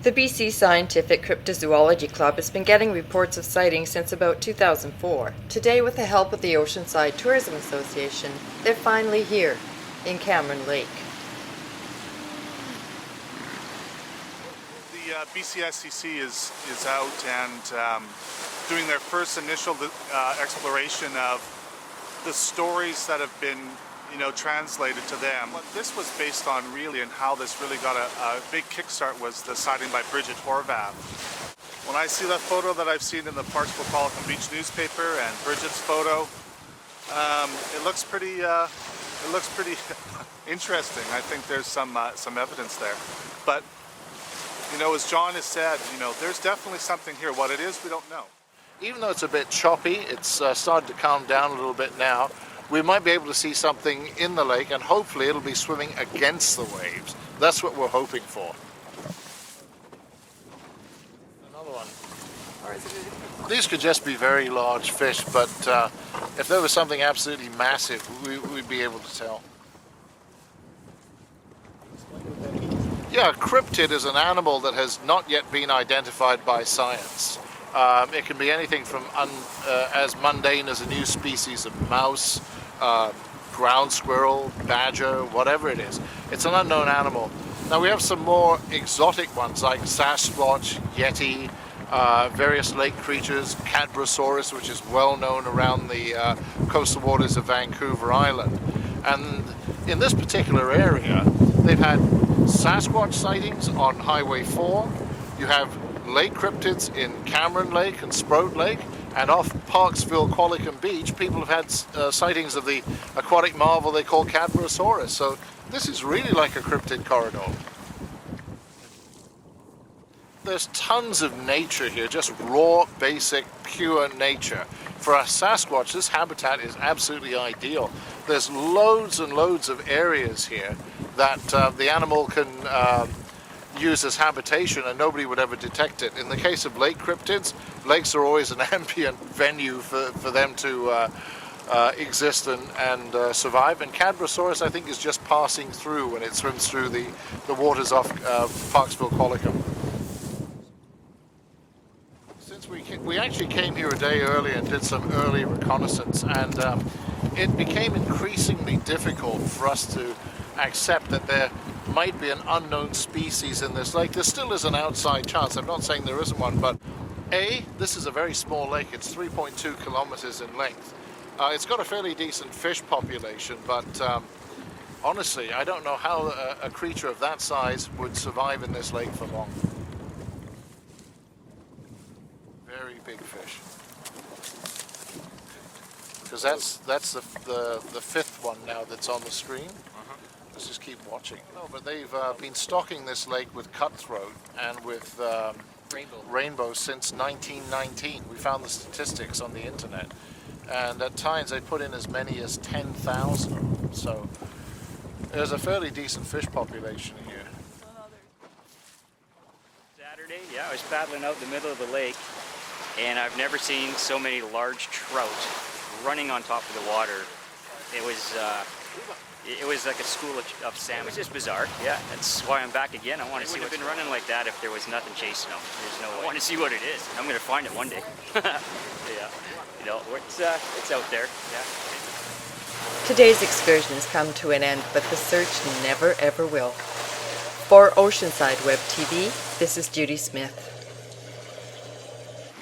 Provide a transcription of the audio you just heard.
The BC Scientific Cryptozoology Club has been getting reports of sightings since about 2004. Today, with the help of the Oceanside Tourism Association, they're finally here in Cameron Lake. The BCSCC is out and doing their first initial exploration of the stories that have been translated to them. What this was based on really, and how this really got a big kickstart, was the sighting by Bridget Horvath. When I see that photo that I've seen in the Parksville Qualicum Beach newspaper and Bridget's photo, it looks pretty interesting. I think there's some evidence there. But as John has said, there's definitely something here. What it is, we don't know. Even though it's a bit choppy, it's started to calm down a little bit now. We might be able to see something in the lake, and hopefully it'll be swimming against the waves. That's what we're hoping for. Another one. These could just be very large fish, but if there was something absolutely massive, we'd be able to tell. Yeah, a cryptid is an animal that has not yet been identified by science. It can be anything from as mundane as a new species of mouse, ground squirrel, badger, whatever it is. It's an unknown animal. Now we have some more exotic ones like Sasquatch, Yeti, various lake creatures, Cadbrosaurus, which is well known around the coastal waters of Vancouver Island. And in this particular area, they've had Sasquatch sightings on Highway 4. You have lake cryptids in Cameron Lake and Sprout Lake, and off Parksville Qualicum Beach people have had sightings of the aquatic marvel they call Cadbrosaurus. So this is really like a cryptid corridor. There's tons of nature here, just raw, basic, pure nature. For a Sasquatch, this habitat is absolutely ideal. There's loads and loads of areas here that the animal can use as habitation and nobody would ever detect it. In the case of lake cryptids, lakes are always an ambient venue for them to exist and survive. And Cadbrosaurus, I think, is just passing through when it swims through the waters off Parksville Qualicum. Since we actually came here a day early and did some early reconnaissance, and it became increasingly difficult for us to accept that there might be an unknown species in this lake. There still is an outside chance. I'm not saying there isn't one, but this is a very small lake. It's 3.2 kilometers in length. It's got a fairly decent fish population, but honestly, I don't know how a creature of that size would survive in this lake for long. Very big fish. Because that's the fifth one now that's on the screen. Let's just keep watching. No, but they've been stocking this lake with cutthroat and with rainbow since 1919. We found the statistics on the internet, and at times they put in as many as 10,000. So there's a fairly decent fish population here. Saturday, yeah, I was paddling out in the middle of the lake, and I've never seen so many large trout running on top of the water. It was like a school of salmon. It was just bizarre. Yeah, that's why I'm back again. I want to see. It would have been running like that if there was nothing chasing them. There's no way. I want to see what it is. I'm going to find it one day. Yeah, it's out there. Yeah. Today's excursion has come to an end, but the search never ever will. For Oceanside Web TV, this is Judy Smith.